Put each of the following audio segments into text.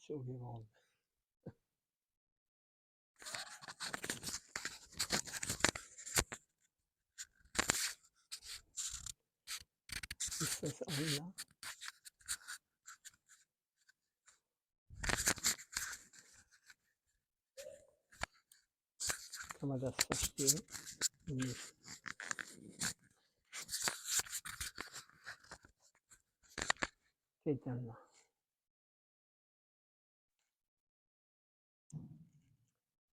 Sughi on. Ist das Allah? Kann man das verstehen? Nicht. Chaitanya.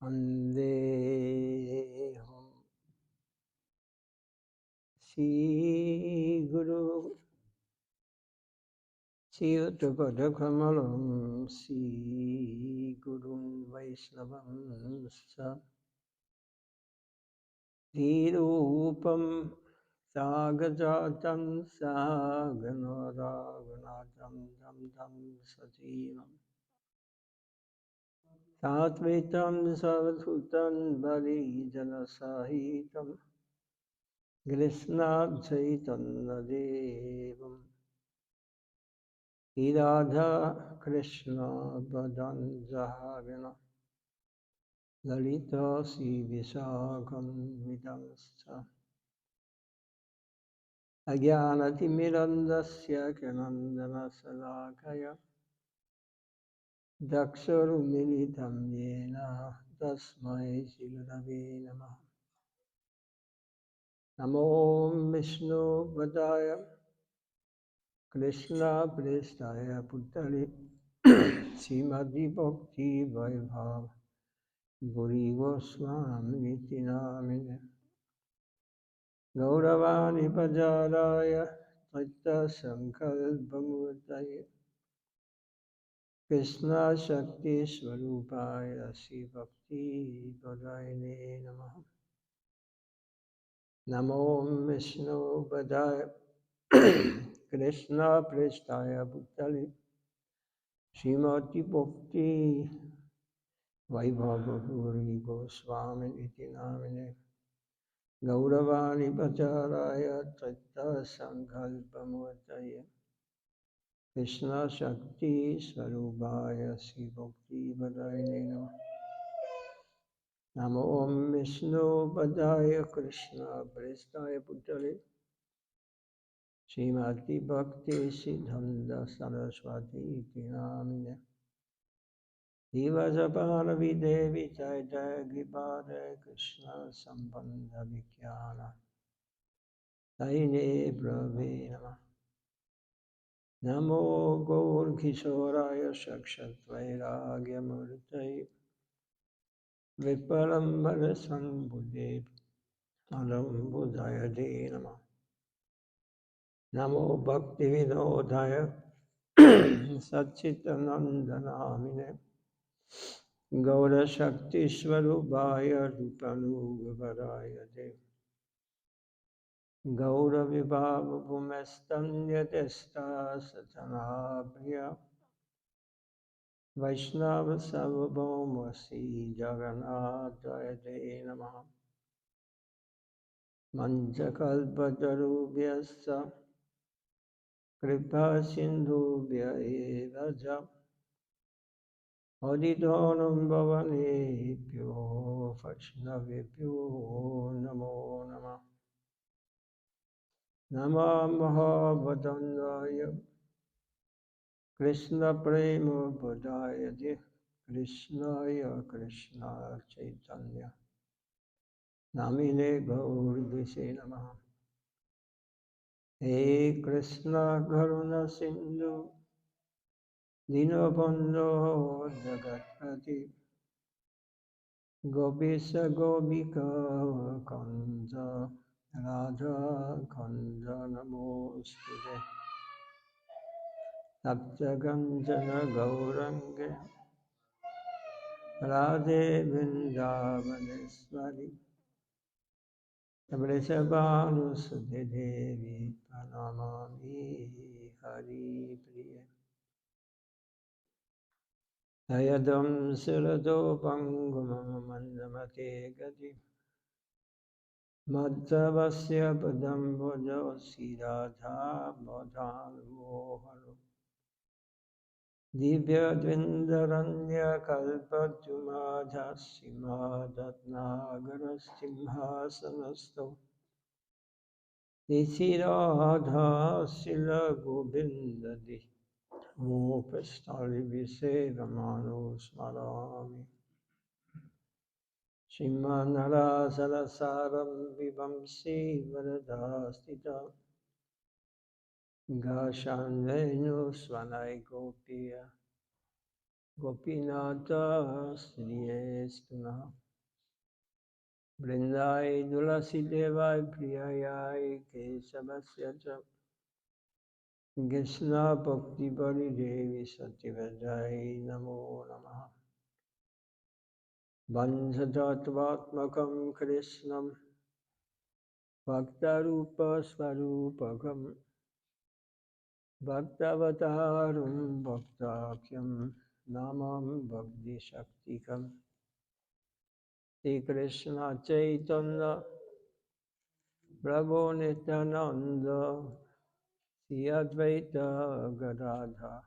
Andeham Shri Guru Chiyutapadakramalam Shri Guru Vaisnavam Sa Dhirupam Sagajatam Saganaragunatam Dam Dam Sajivam Satvitam Savadhutam Bali Janasahitam Krishna Chaitanya Devam Radha Krishna Badan Zaharana Lalita Si Visakam Vidamsa Agyanati Mirandasya Kanandana Salakaya Daksharu Militam Yena Tasmai Shilaravi Namah Namo Vishnu Vadaya Krishna Prestaya Putali Srimati Bhakti Vaibhav Guri Goswami Niti Namine Gauravani Pajaraya Tatta Sankalpamurtaye Krishna Shakti Swarupaya Sri Bhakti Padayane Namaha Namo Vishnu Padaya Krishna Prestaya Bhutale Srimati Bhakti Vaibhava Guri Goswami Iti Namine Gauravani Pacharaya Tatta Sankalpamurtaye Krishna Shakti Swarupaya Sri Bhakti Padayane Namo Om Vishnu Padaya Krishna Prestaya Bhutale Srimati Bhakti Siddhanta Saraswati Iti Namine Divasapana Videvi Chaita Gipade Krishna Sambandha Vikyana Taine Brave Nama Namo Gaur Kishoraya Sakshat Vairagya Murtai Viparam Sambhudev Alam Budaya Nama Namo Bhakti Vinodaya Satchitanandanamine Gaura Shakti Swarubhaya Rupanugavaraya De Gaura Vibhava Bhumestam Yadesta Satanapriya Vaishnava Sarvabhaumasi Jagannatha De Namaha Manjakalpatarubhyassa Kripa Sindhubhya Eva Ja Adidhanam Bhavanebhyo Vaishnavebhyo Namo Namah Namah Mahabhadandaya Krishna Prema Bodhaya Krishnaya Krishna Chaitanya Namine Gaur Dvise Namaha He Krishna Karuna Sindhu Dinabandho Jagatpati Gopisa Gopika Kanja Radha Kanja Namostute Saptaganjana Gaurange Radhe Vrindavaneshwari Vrishabhanu Sudhe Devi Pranamami Hari Priya Ayadam Sirado Pangumam Mandamate Gati Madhavasya Padam Vojo Siddhartha Bodhan Mohanu दिव्यद्विन्दरन्यकल्पद्रुमाधस्सिमाधत्नागरसिंहासनस्थौ निशिराधाशिलगोविन्ददि मोपस्थलिभिषेकमानो स्मरामि श्रीमन्नरासरसारं विवंसि वरदास्तिता Gashanvenu Gopiya Gopinata Sriyestuna Vrindai Dulasi Devai Priyayai Kesavasya Krishna Bhakti Bari Devi Satyavadai Namo Namaha Bandhatatvatmakam Krishnam Bhaktarupa Svarupakam Bhaktavatarum Bhaktakyam Namam Bhakti Shaktikam Sri Krishna Chaitanya Prabhu Nityananda Sri Advaita Gadadha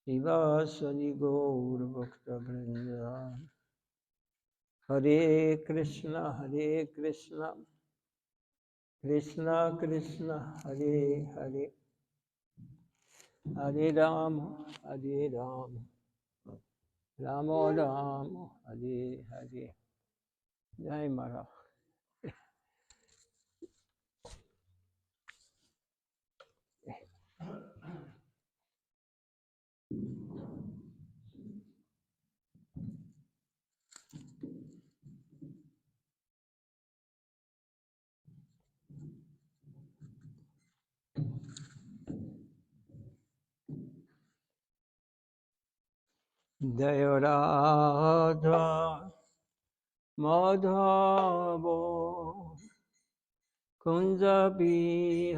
Srivasadi Gaur Bhakta Vrinda Hare Krishna Krishna Krishna Hare Hare Hare Rama Rama Rama Hare Hare Jai Mara. Jaya Radha Madhavo Kunja Bihari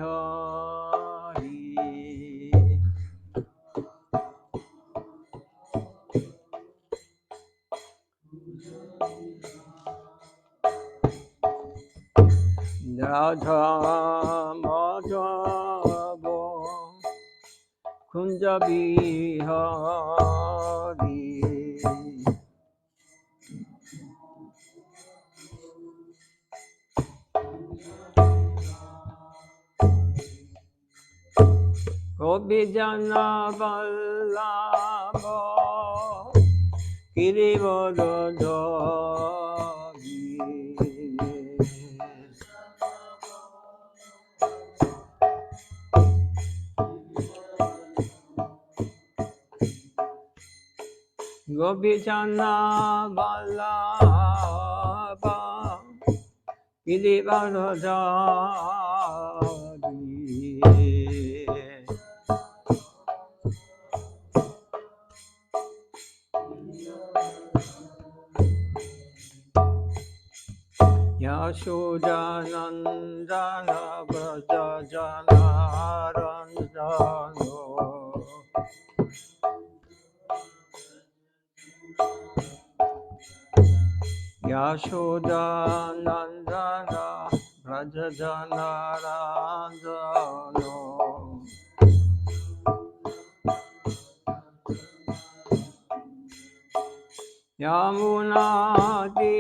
Radha Madhavo Kunja Bihari Gopijana Vallabha Girivardhari Gopijana Vallabha Girivardhari Yashodanandana Vrajajanarandano Yashodanandana Vrajajanarandano Yamunadi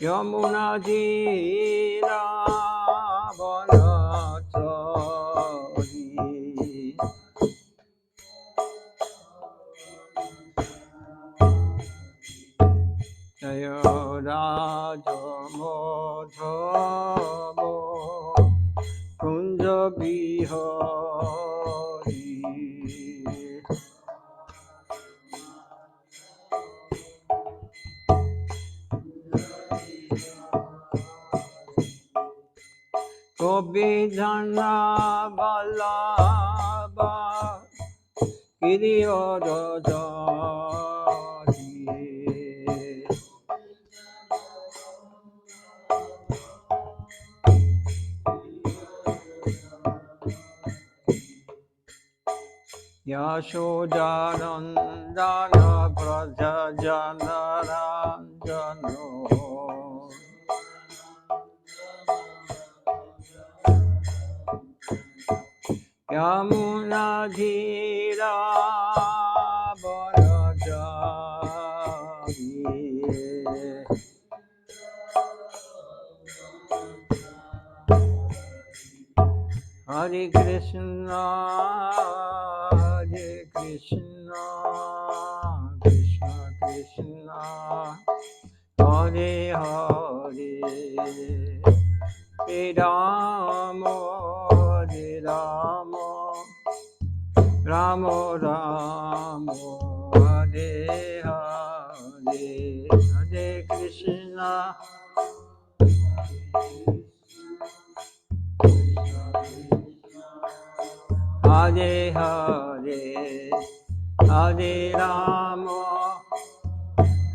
Yamunadi Ravanachari Jaya Raja Madhava Kunja Bihari Gopijana Vallabha Girivardhari Yashodanandana Vrajajanarandano Jano Yamuna Dhira Bharajari Hare Krishna, Hare Krishna, Krishna Krishna, Hare Hare, Hare Rama, Hare Rama, Rama Rama, Hare Hare, Hare Krishna. Hare Hare, Hare Rama,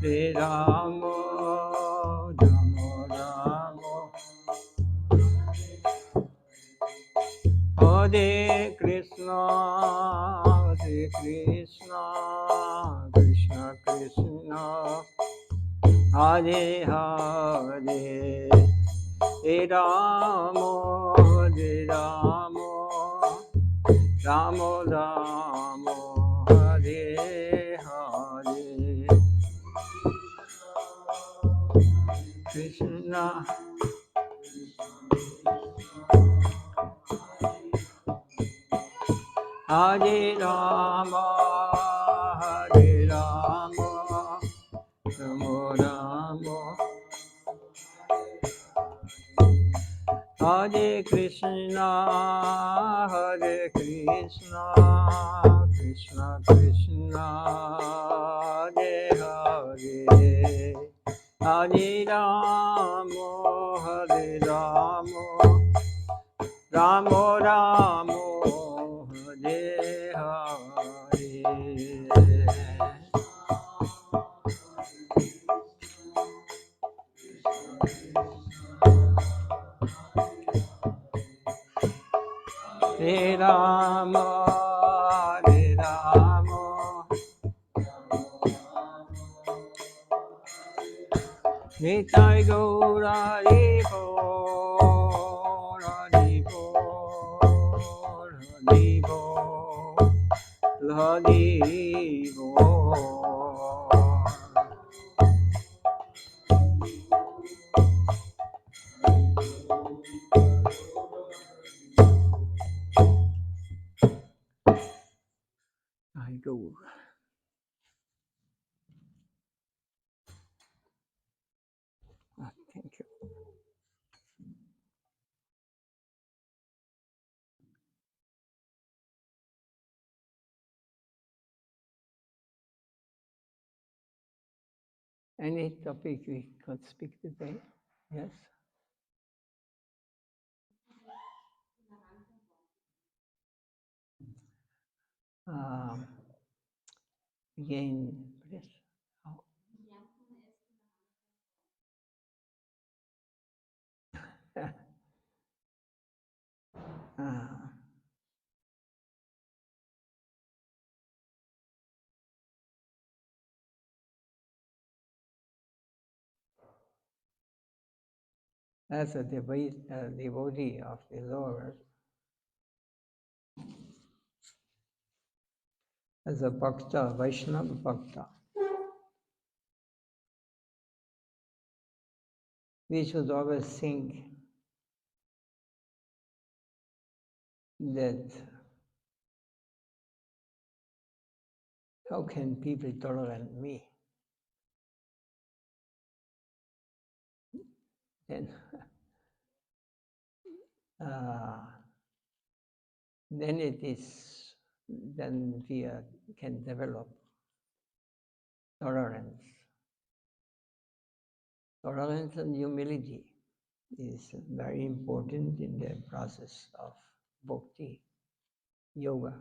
Hare Rama, Rama Rama, Hare Krishna, Hare Krishna, Krishna Krishna, Hare Hare, Hare Rama, Hare Rama, Rama Rama, Hare Hare, Krishna, Hare Rama, Hare Rama, Rama Rama, Hare Krishna, Hare Krishna, Krishna Krishna, Hare Hare, Hare Rama, Hare Rama, Rama Rama, Hare Hare. Hare Rama, Hare Rama, Nitai Gaura Haribo, Haribo, Haribo, Haribo. I go. Thank you. Any topic we could speak today? Yes. Um, again, please. Oh. As a devotee of the Lord, as a bhakta, Vaishnava bhakta, we should always think that how can people tolerate me? Then, uh, then it is, then we can develop tolerance. Tolerance and humility is very important in the process of bhakti yoga.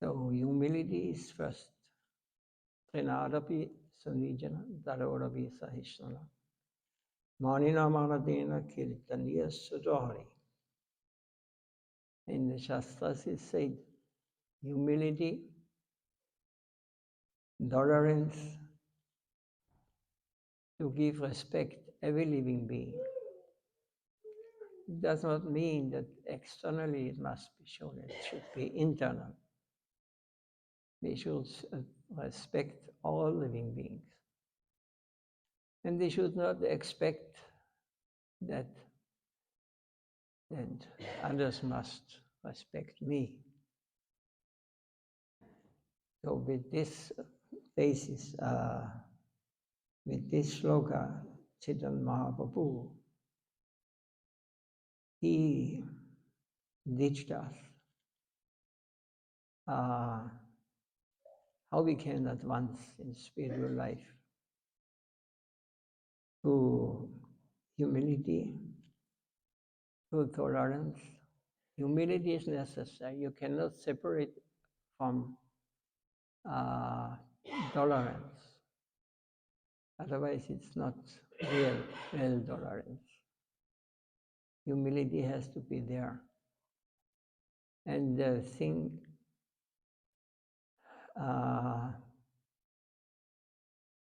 So humility is first. Pranadapi sunijana darorapi sahishnana. Manina manadena kirtaniya sudhari. In the Shastras it said, humility, tolerance, to give respect every living being. It does not mean that externally it must be shown, it should be internal. We should respect all living beings. And they should not expect that others must respect me. So with this basis, with this sloka, Chaitanya Mahaprabhu, he teached us how we can advance in spiritual life through humility, through tolerance. Humility is necessary. You cannot separate from tolerance. Otherwise, it's not real tolerance. Humility has to be there. And the thing,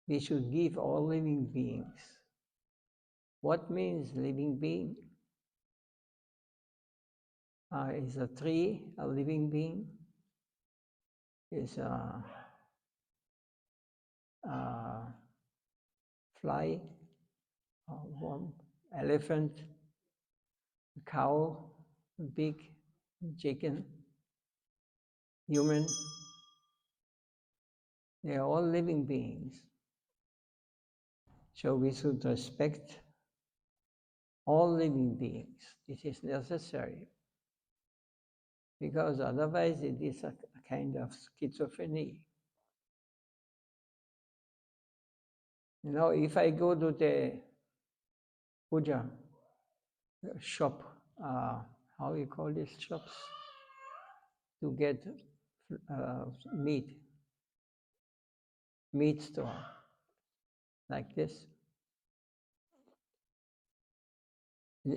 we should give all living beings. What means living being? Is a tree a living being? Is a fly, a worm, elephant, cow, pig, chicken, human? They are all living beings. So we should respect all living beings. This is necessary. Because otherwise it is a kind of schizophrenia. You know, if I go to the puja shop, how you call these shops, to get meat store, like this.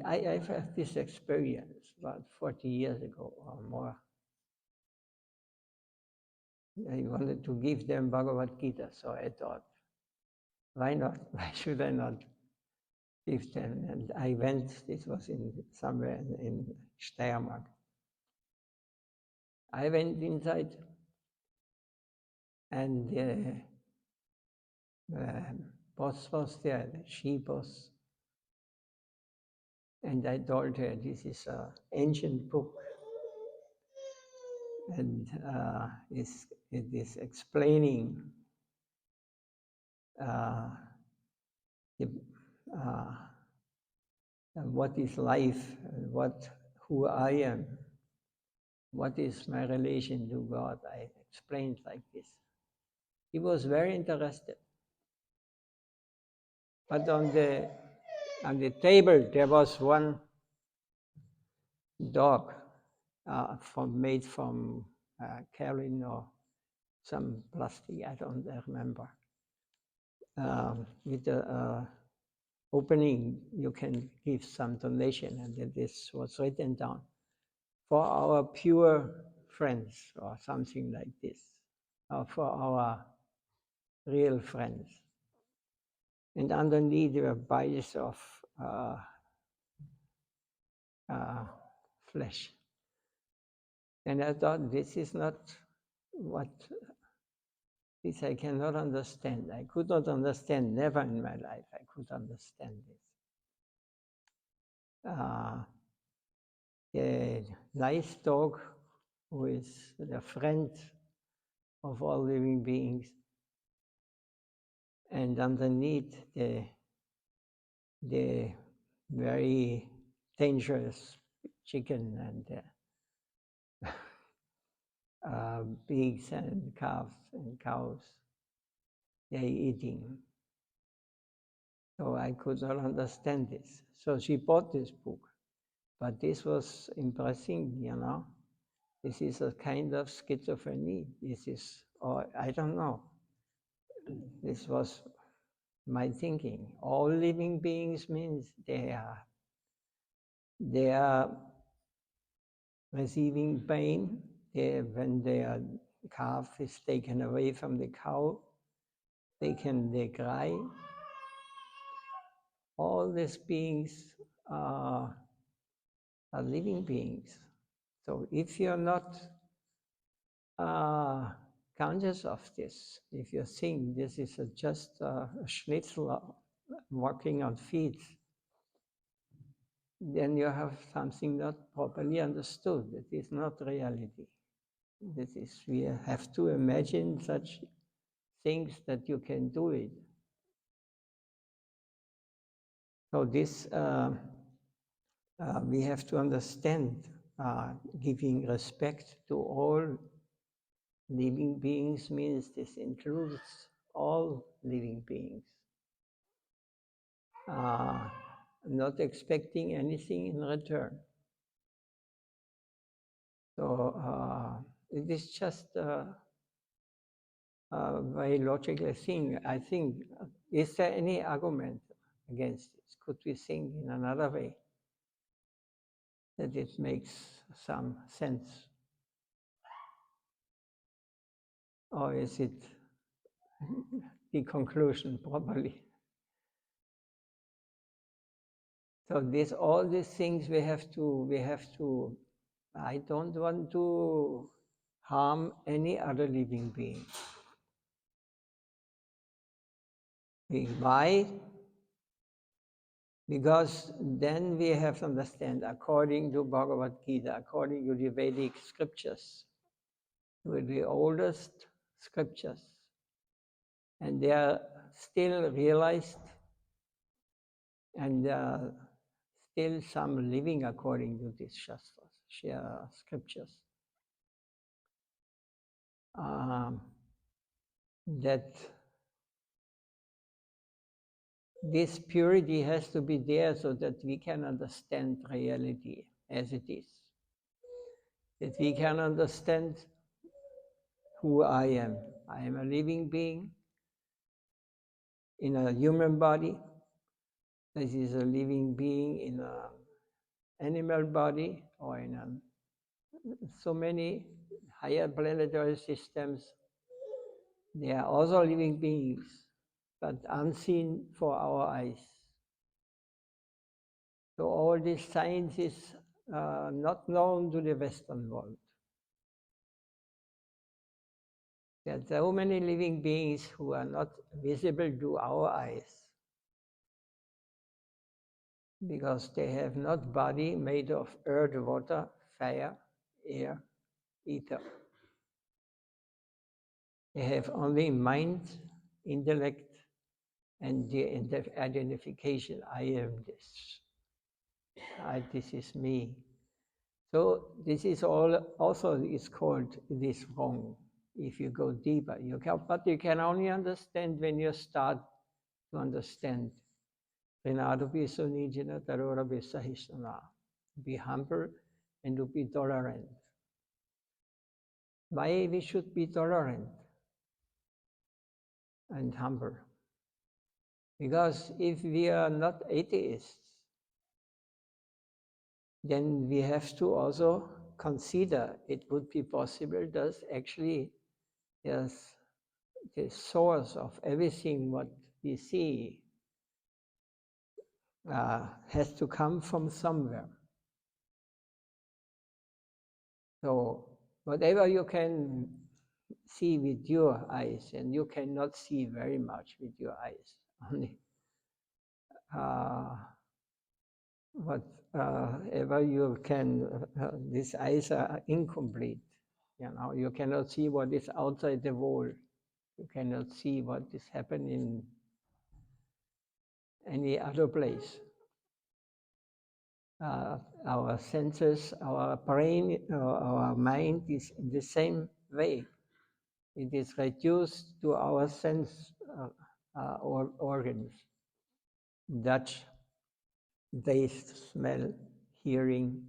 I've had this experience about 40 years ago or more. I wanted to give them Bhagavad Gita, so I thought, why not? Why should I not give them? And I went, this was somewhere in Steiermark. I went inside, and the boss was there, the she boss. And I told her, this is an ancient book. And it is explaining what is life, who I am, what is my relation to God. I explained like this. He was very interested. But on the table there was one dog made from kaolin or some plastic, I don't remember. With the opening, you can give some donation, and this was written down for our pure friends or something like this, or for our real friends. And underneath there were bites of flesh. And I thought, this is not what, this I cannot understand. I could not understand, never in my life I could understand this. A nice dog who is the friend of all living beings, and underneath the very dangerous chicken and pigs and calves and cows they're eating. So I could not understand this. So she bought this book. But this was impressing, you know. This is a kind of schizophrenia. This is, or I don't know. This was my thinking. All living beings means they are receiving pain. When their calf is taken away from the cow, they cry. all these beings are living beings. So if you're not conscious of this, if you think this is just a schnitzel walking on feet, then you have something not properly understood. It is not reality. This is, we have to imagine such things that you can do it. So this we have to understand, giving respect to all living beings means this includes all living beings. Not expecting anything in return. So it is just a very logical thing. I think, is there any argument against this? Could we think in another way that it makes some sense? Or is it the conclusion properly? So this, all these things we have to, I don't want to harm any other living being. Why? Because then we have to understand, according to Bhagavad Gita, according to the Vedic scriptures, with the oldest scriptures, and they are still realized, and still some living according to these shastras, scriptures. That this purity has to be there so that we can understand reality as it is. That we can understand who I am. I am a living being in a human body. This is a living being in an animal body or in so many higher planetary systems. They are also living beings, but unseen for our eyes. So all this science is not known to the Western world. There are so many living beings who are not visible to our eyes because they have not body made of earth, water, fire, air, ether. They have only mind, intellect, and the identification. I am this. This is me. So this is all also is called this wrong. If you go deeper, but you can only understand when you start to understand. Be humble and to be tolerant. Why we should be tolerant and humble? Because if we are not atheists, then we have to also consider it would be possible that actually yes, the source of everything what we see has to come from somewhere. So whatever you can see with your eyes, and you cannot see very much with your eyes, only whatever you can, these eyes are incomplete. You cannot see what is outside the wall. You cannot see what is happening in any other place. Our senses, our brain, our mind is in the same way. It is reduced to our sense organs: touch, taste, smell, hearing.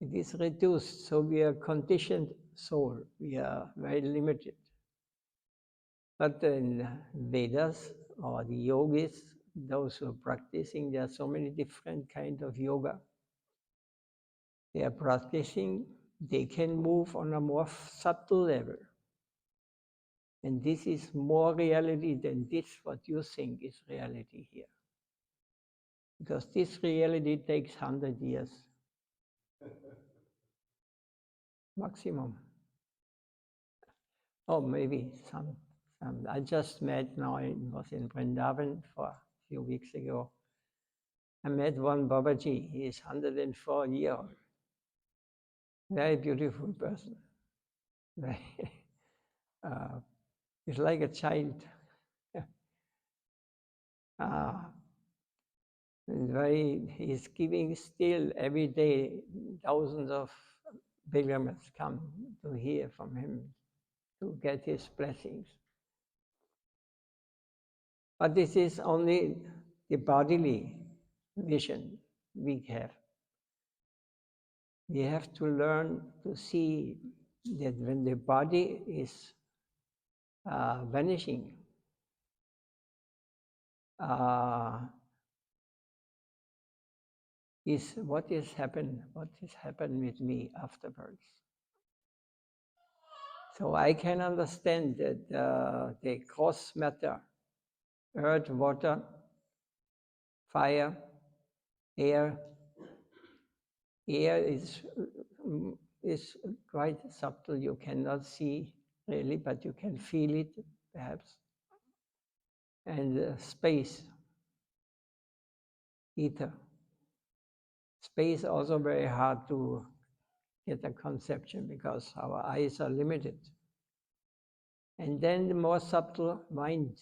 It is reduced, so we are conditioned soul. We are very limited. But in Vedas or the yogis, those who are practicing, there are so many different kinds of yoga. They are practicing, they can move on a more subtle level. And this is more reality than this, what you think is reality here. because this reality takes 100 years maximum. Oh, maybe some. I just met now, I was in Vrindavan for a few weeks ago. I met one Babaji, he is 104 years old. Very beautiful person. He's like a child. He's giving still every day, thousands of pilgrims come to hear from him, to get his blessings. But this is only the bodily vision we have. We have to learn to see that when the body is vanishing, is what has happened with me afterwards. So I can understand that the gross matter, earth, water, fire, air is quite subtle. You cannot see really, but you can feel it perhaps. And space, ether. Space also very hard to get a conception because our eyes are limited. And then the more subtle mind.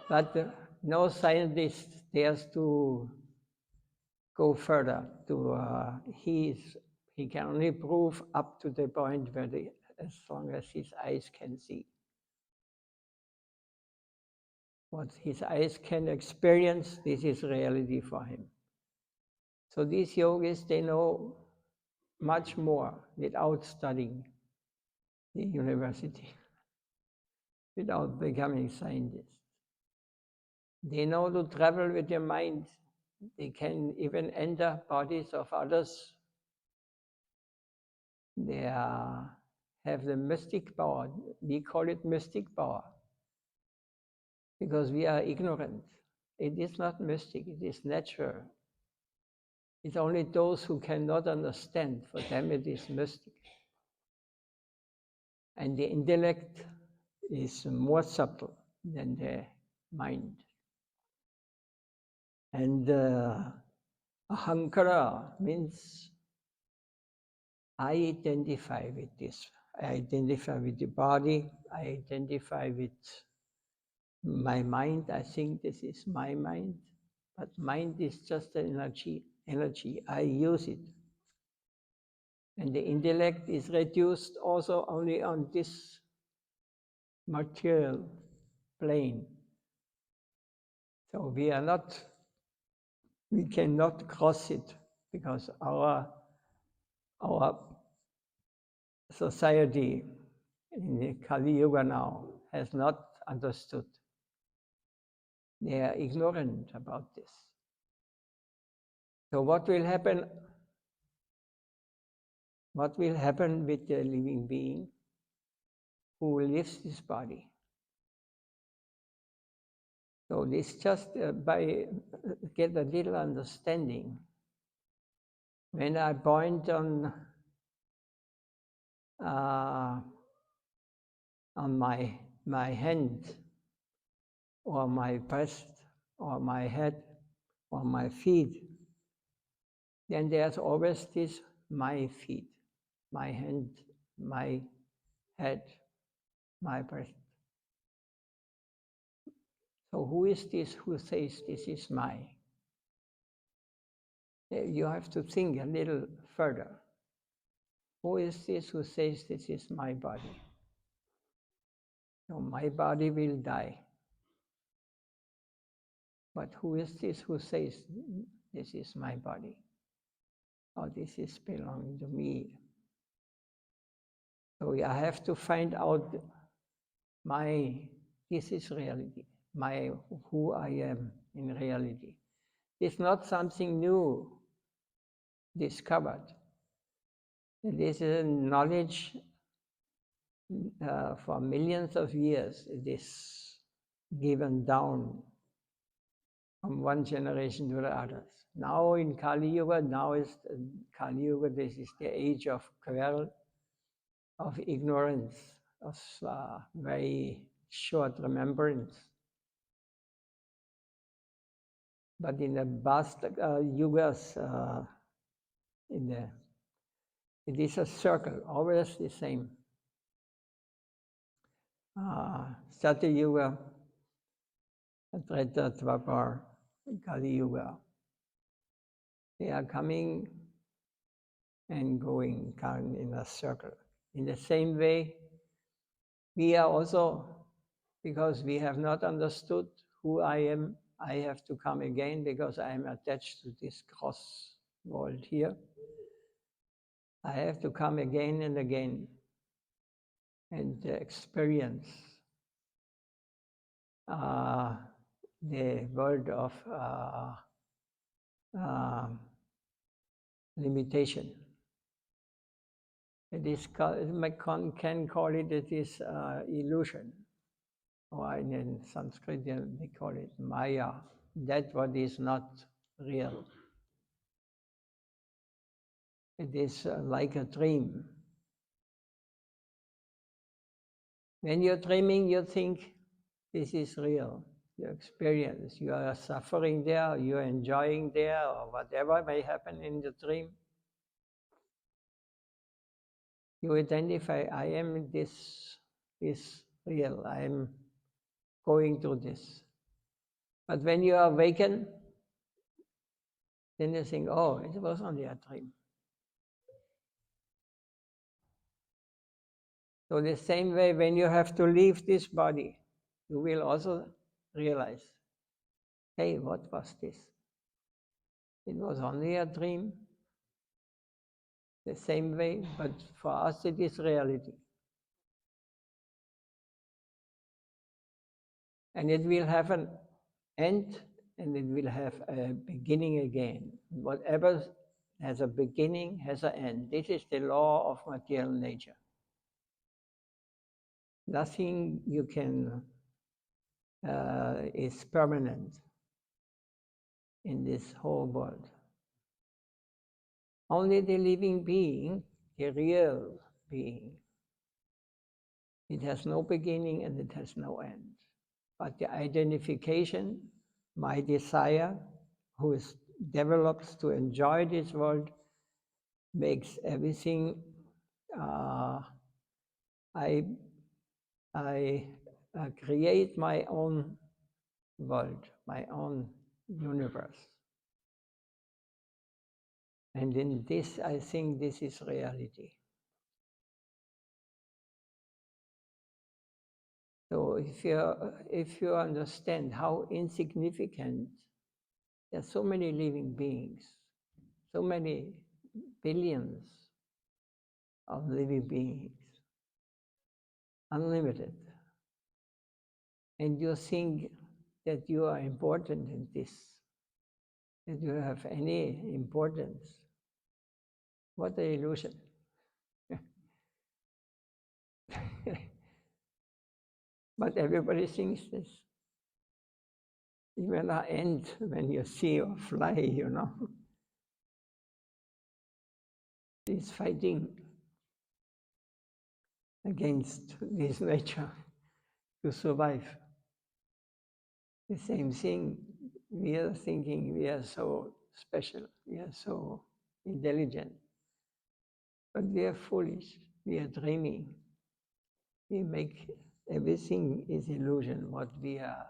But no scientist dares to go further. He can only prove up to the point where as long as his eyes can see. What his eyes can experience, this is reality for him. So these yogis, they know much more without studying the university, without becoming scientists. They know to travel with their mind. They can even enter bodies of others. They have the mystic power. We call it mystic power because we are ignorant. It is not mystic, it is natural. It's only those who cannot understand, for them it is mystic. And the intellect is more subtle than the mind. And ahankara means I identify with this. I identify with the body. I identify with my mind. I think this is my mind. But mind is just an energy. I use it. And the intellect is reduced also only on this material plane. So we cannot cross it because our society in the Kali Yuga now has not understood. They are ignorant about this. So what will happen? What will happen with the living being who leaves this body? So this just by get a little understanding. When I point on my hand, or my breast, or my head, or my feet, then there's always this my feet, my hand, my head, my breast. So who is this who says this is my? You have to think a little further. Who is this who says this is my body? So my body will die. But who is this who says this is my body? Or this is belonging to me? So I have to find out this is reality, who I am in reality. It's not something new discovered. It is a knowledge for millions of years. It is given down from one generation to the others. Now in Kali Yuga, now is Kali Yuga, this is the age of quarrel, of ignorance, of very short remembrance. But in the past yugas, it is a circle, always the same. Satya Yuga, Treta, Dwapar, Kali Yuga. They are coming and going in a circle. In the same way, we are also, because we have not understood who I am, I have to come again because I am attached to this cross world here. I have to come again and again and experience the world of limitation. It is can call it is illusion, or in Sanskrit they call it Maya. That what is not real. It is like a dream. When you're dreaming, you think this is real. You experience, you are suffering there, you're enjoying there, or whatever may happen in the dream. You identify, I am this is real, I am going through this. But when you awaken, then you think, oh, it was only a dream. So the same way, when you have to leave this body, you will also realize, hey, what was this? It was only a dream. The same way, but for us it is reality. And it will have an end and it will have a beginning again. Whatever has a beginning has an end. This is the law of material nature. Nothing you can is permanent in this whole world. Only the living being, the real being, it has no beginning and it has no end. But the identification, my desire, who is develops to enjoy this world, makes everything. I create my own world, my own universe. And in this, I think this is reality. So if you understand how insignificant, there are so many living beings, so many billions of living beings, unlimited, and you think that you are important in this, that you have any importance, what an illusion. But everybody thinks this. Even an ant, when you see a fly, you know, is fighting against this nature to survive. The same thing, we are thinking we are so special, we are so intelligent, but we are foolish, we are dreaming. We make everything is illusion, what we are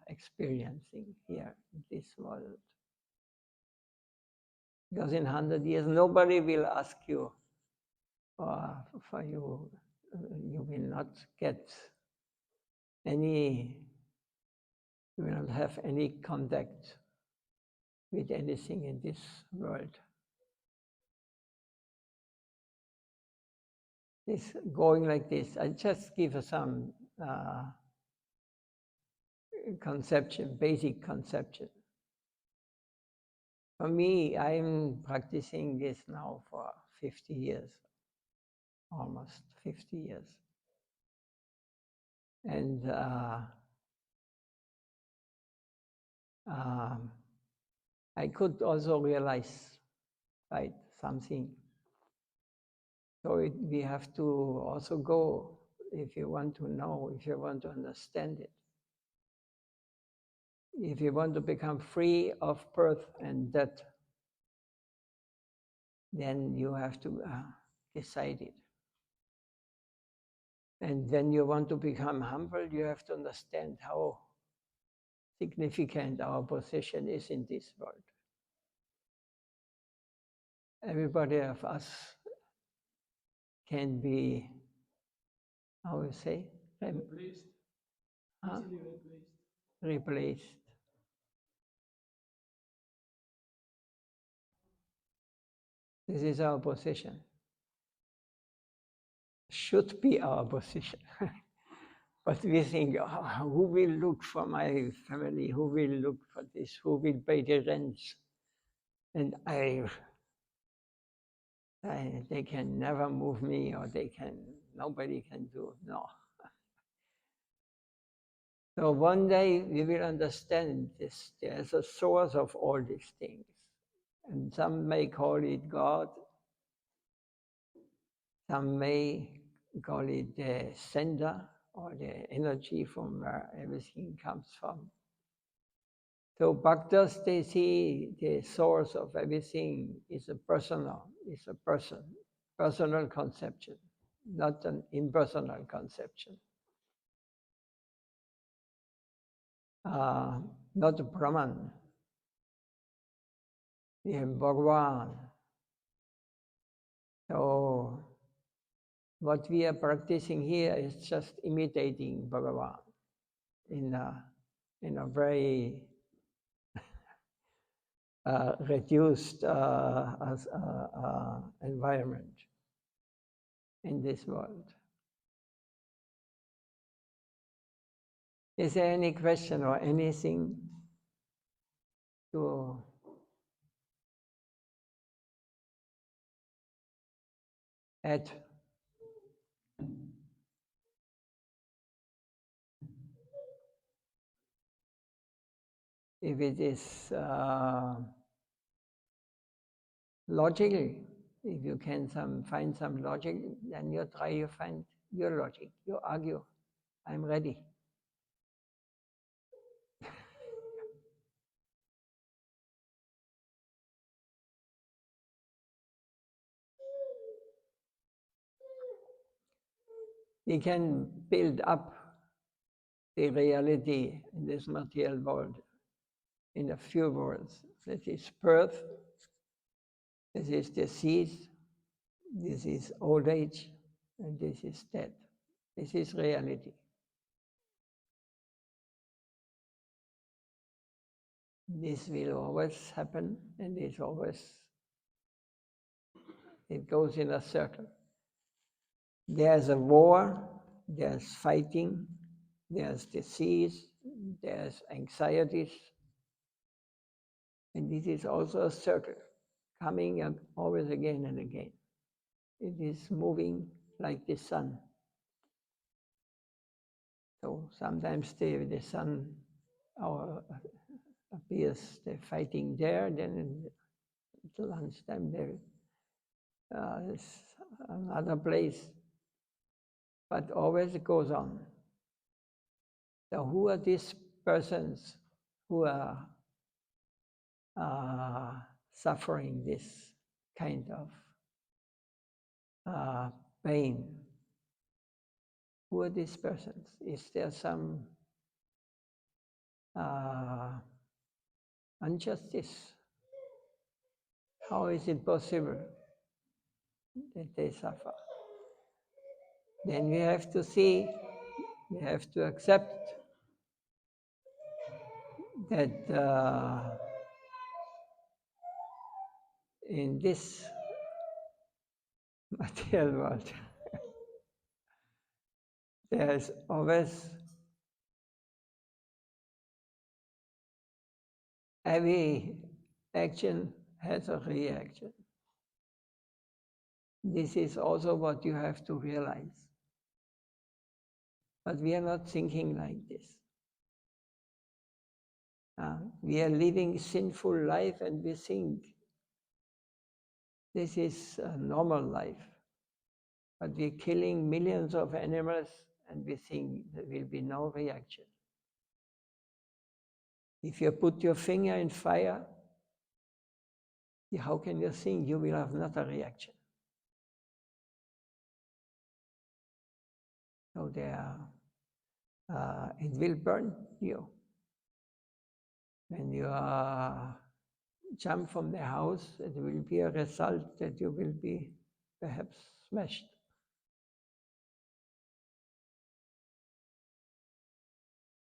experiencing here in this world. Because in 100 years, nobody will ask you for you. You will not get any, you will not have any contact with anything in this world. It's going like this. I just give some conception, basic conception. For me, I'm practicing this now for 50 years, almost 50 years. And um, I could also realize, right, something. So we have to also go if you want to know, if you want to understand it. If you want to become free of birth and death, then you have to decide it. And when you want to become humble, you have to understand how significant our position is in this world. Everybody of us can be, how you say, replaced. Easily replaced. This is our position. Should be our position. But we think, oh, who will look for my family? Who will look for this? Who will pay the rents? And they can never move me, or nobody can do it. No. So one day we will understand this. There's a source of all these things. And some may call it God. Some may call it the sender or the energy from where everything comes from. So Bhaktas, they see the source of everything is a person, personal conception, not an impersonal conception. Not a Brahman, the Bhagavan. So what we are practicing here is just imitating Bhagavan in a very reduced environment in this world. Is there any question or anything to add? If it is logical, if you can find some logic, then you try to find your logic. You argue, I'm ready. We can build up the reality in this material world in a few words. This is birth, this is disease, this is old age, and this is death. This is reality. This will always happen, and it goes in a circle. There's a war, there's fighting, there's disease, there's anxieties, and this is also a circle, coming up always again and again. It is moving like the sun. So sometimes the sun appears, they're fighting there, then at lunchtime there is another place, but always it goes on. So who are these persons who are suffering this kind of pain? Who are these persons? Is there some injustice? How is it possible that they suffer? Then we have to see, we have to accept that in this material world, there's always every action has a reaction. This is also what you have to realize. But we are not thinking like this. We are living sinful life and we think this is a normal life. But we're killing millions of animals and we think there will be no reaction. If you put your finger in fire, how can you think you will have not a reaction? So it will burn you. When you jump from the house, it will be a result that you will be perhaps smashed.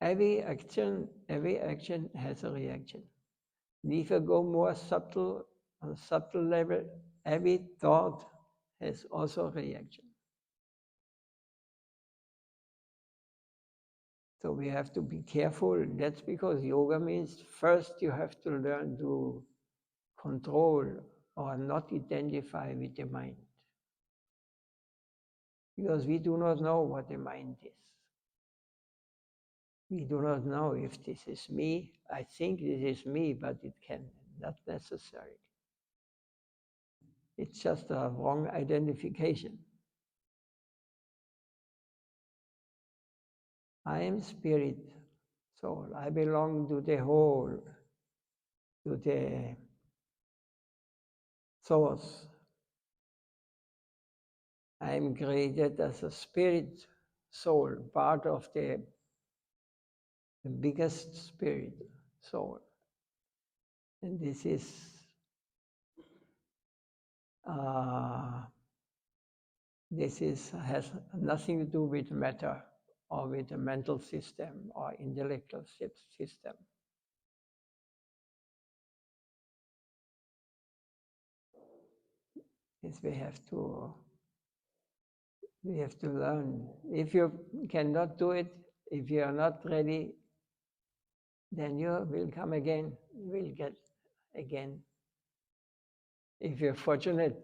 Every action has a reaction. And if you go more subtle, on a subtle level, every thought has also a reaction. So we have to be careful. That's because yoga means first you have to learn to control or not identify with the mind. Because we do not know what the mind is. We do not know if this is me. I think this is me, but it can not necessary. It's just a wrong identification. I am spirit, soul. I belong to the whole, to the source. I am created as a spirit, soul, part of the biggest spirit, soul. And this is has nothing to do with matter or with the mental system or intellectual system. Yes, we have to learn. If you cannot do it, if you are not ready, then you will come again, you will get again. If you're fortunate.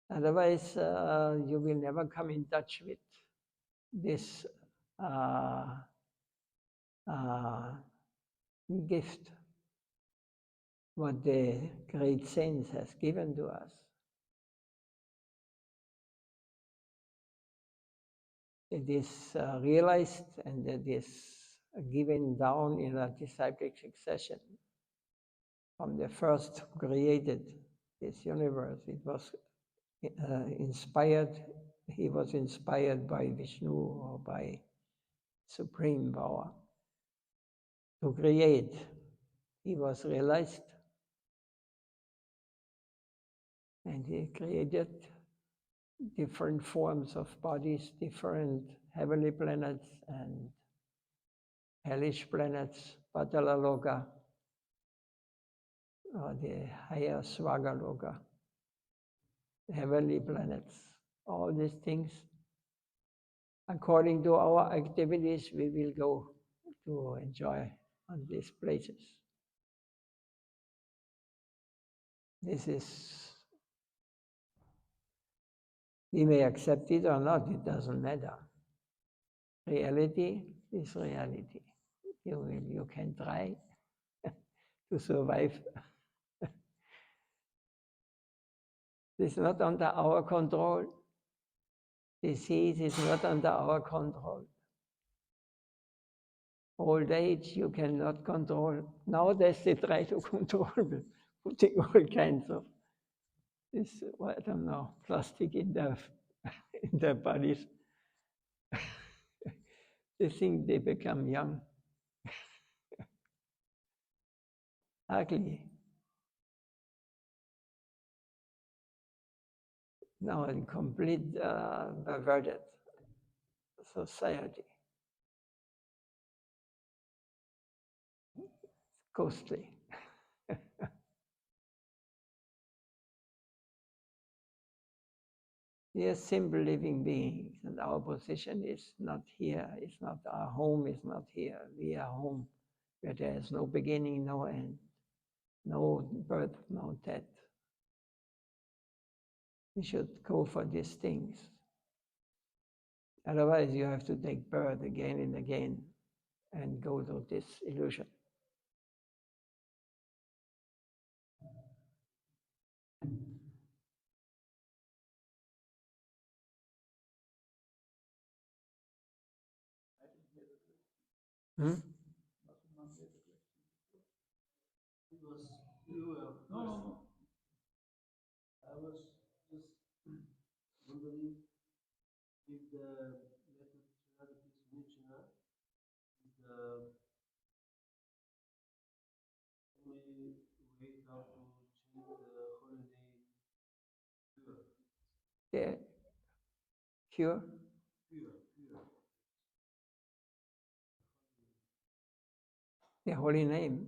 Otherwise, you will never come in touch with this gift, what the great saints has given to us. It is realized and it is given down in a disciplic succession. From the first who created this universe, it was inspired. He was inspired by Vishnu or by Supreme Power to create. He was realized and he created different forms of bodies, different heavenly planets and hellish planets, Patalaloka, or the higher Swagaloka, heavenly planets. All these things, according to our activities, we will go to enjoy on these places. This is, we may accept it or not, it doesn't matter. Reality is reality. You can try to survive. It's not under our control. Disease is not under our control. Old age you cannot control. Nowadays they try to control it, putting all kinds of this, I don't know, plastic in their bodies. They think they become young. Ugly. Now a complete perverted society. Ghostly. We are simple living beings, and our position is not here. It's not our home. Is not here. We are home where there is no beginning, no end, no birth, no death. We should go for these things. Otherwise, you have to take birth again and again. and go to this illusion. Hmm? Because you were no, no, no. I was just wondering if the method Trinitatis Unicina is the only way how to change the holy name pure. The pure, Pure. the holy name.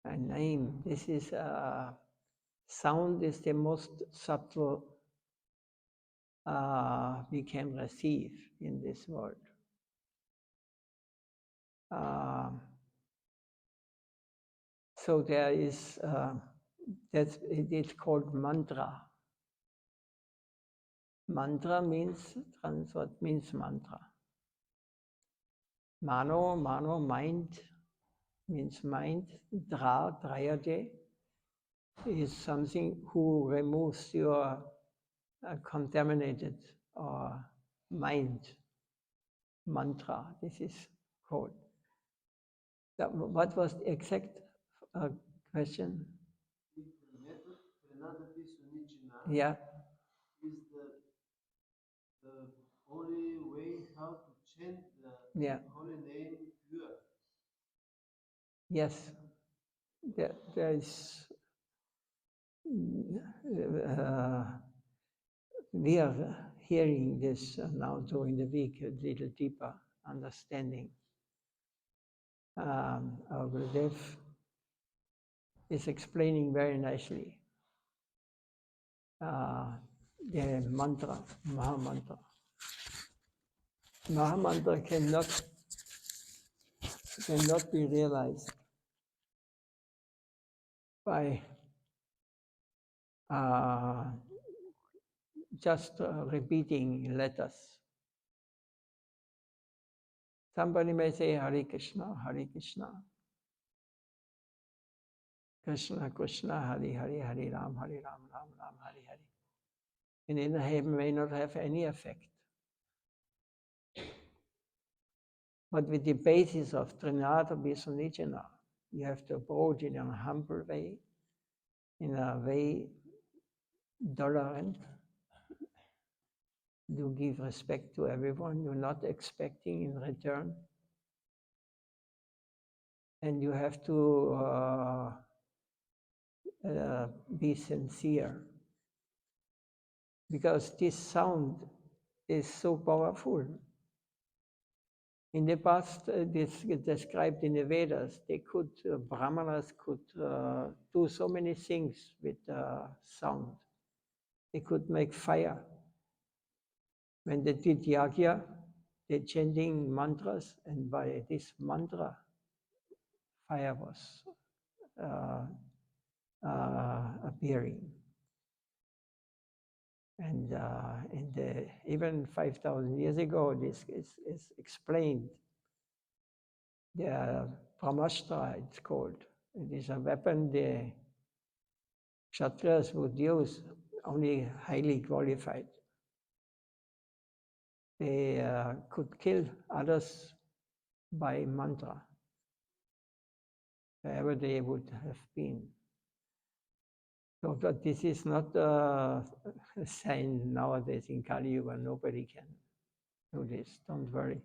A name. This is sound is the most subtle we can receive in this world. So there is that it is called mantra. Mantra means what means mantra. Mano, mind means mind. Drayade is something who removes your contaminated mind. Mantra, this is called. What was the exact question? The method Trinitatis Unicina Yeah. is the only way how to change the holy name pure. Yes. There is. We are hearing this now during the week, a little deeper understanding. Our Gurudev is explaining very nicely the mantra, Mahamantra. Mahamantra cannot be realized by just repeating letters. Somebody may say Hare Krishna, Hare Krishna, Krishna Krishna, Hare Hare, Hare Ram, Hare Ram, Ram Ram, Hare Hare. And in heaven may not have any effect. But with the basis of Trinitatis Unicina, you have to approach it in a humble way, in a way tolerant. You give respect to everyone, you're not expecting in return. And you have to be sincere. Because this sound is so powerful. In the past, this is described in the Vedas, Brahmanas could do so many things with sound. They could make fire. When they did yagya, they're chanting mantras, and by this mantra, fire was appearing. And even 5,000 years ago, this is explained. The Brahmastra, it's called. It is a weapon the Kshatriyas would use, only highly qualified. They could kill others by mantra, wherever they would have been. So that this is not a sign nowadays in Kali Yuga, nobody can do this, don't worry.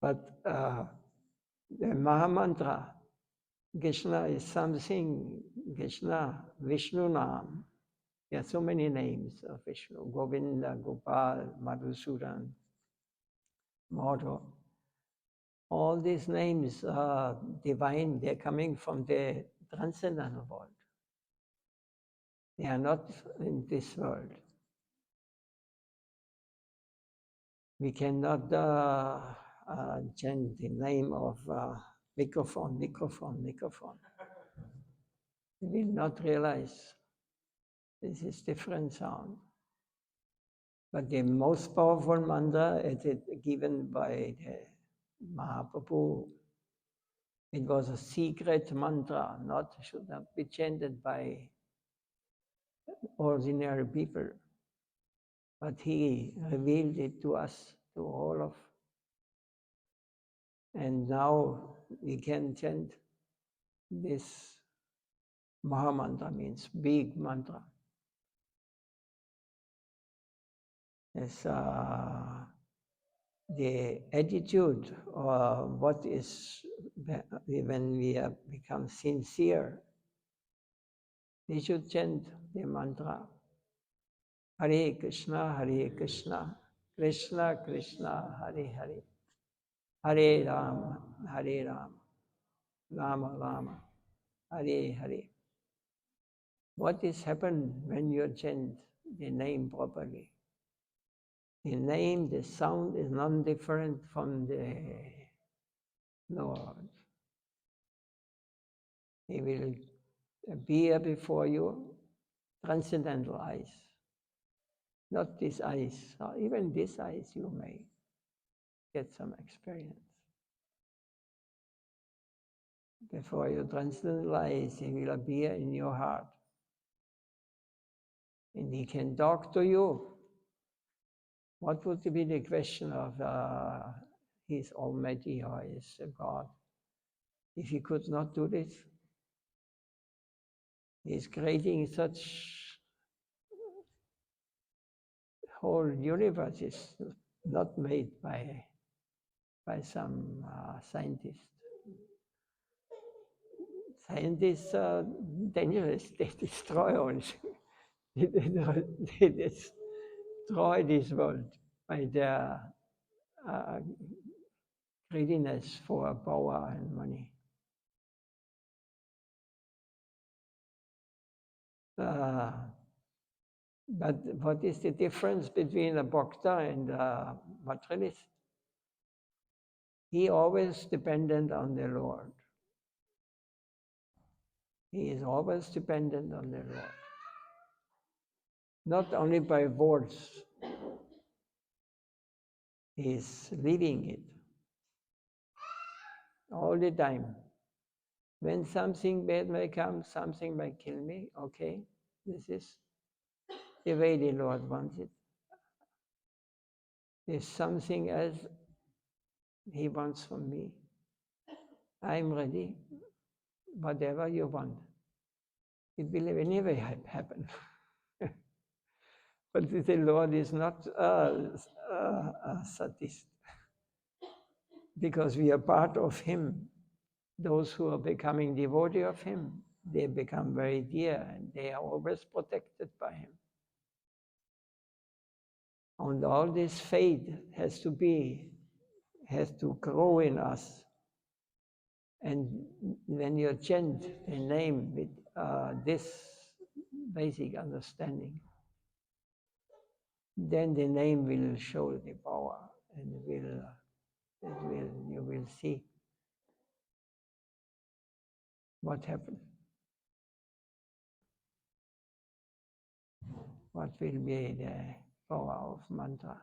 But the Mahamantra, Krishna is something, Krishna, Vishnu Nam. There are so many names of Vishnu, Govinda, Gopal, Madhusudan, Madhu. All these names are divine, they're coming from the transcendental world. They are not in this world. We cannot chant the name of microphone. You will not realize this is different sound. But the most powerful mantra, it is given by the Mahaprabhu. It was a secret mantra, not should not be chanted by ordinary people. But he revealed it to us, to all of. And now we can chant this Mahamantra, means big mantra. It's the attitude, or what is when we have become sincere, we should chant the mantra. Hare Krishna, Krishna Krishna, Hare Hare, Hare Rama, Hare Rama, Rama Rama, Hare Hare. What is happened when you chant the name properly? The name, the sound is non-different from the Lord. He will appear before you, transcendental eyes. Not these eyes, or even these eyes you may get some experience. Before you transcendental eyes, he will appear in your heart. And he can talk to you. What would be the question of his Almighty or his God if he could not do this? He's creating such whole universe is not made by some scientist. Scientists dangerous. They destroy all. They destroy this world by their greediness for power and money. But what is the difference between a bhakta and a materialist? He always dependent on the Lord. He is always dependent on the Lord. Not only by words, he is living it all the time. When something bad may come, something may kill me, okay, this is the way the Lord wants it. There's something else he wants from me. I'm ready, whatever you want. It will anyway happen. But the Lord is not a sadist, because we are part of Him. Those who are becoming devotee of Him, they become very dear and they are always protected by Him. And all this faith has to grow in us. And when you chant the name with this basic understanding, then the name will show the power, and you will see what happened. What will be the power of mantra.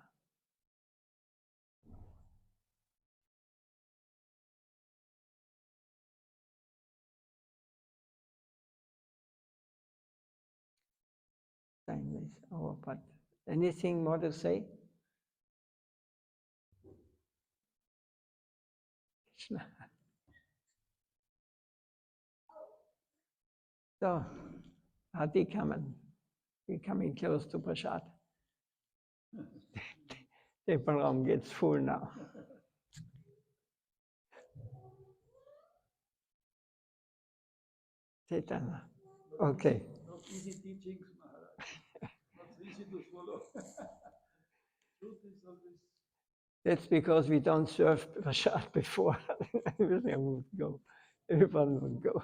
Time is over, but anything more to say? Krishna. So, Hati coming. We're coming close to Prasad. The program gets full now. Chaitanya. Okay. Not easy teachings, Maharaj. Not easy to follow. Truth is always. That's because we don't serve Prasad before. Everyone would go. Everyone would go.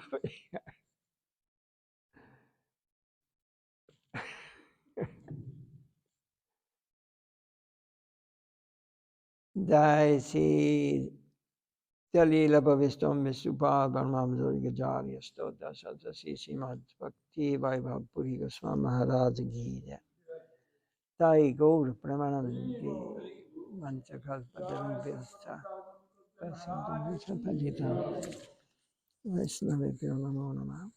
Jai Sri Talila Bhavistom Vistupad Brahmamzori Gajari Stoda Sadasi Simad Bhakti Vaibhav Puri Goswami Maharaj Gita. Tai Gaur Pramanandi Manchakal Padam Vyasta Vasindhu Vichapajita Vaishnava Namo Namah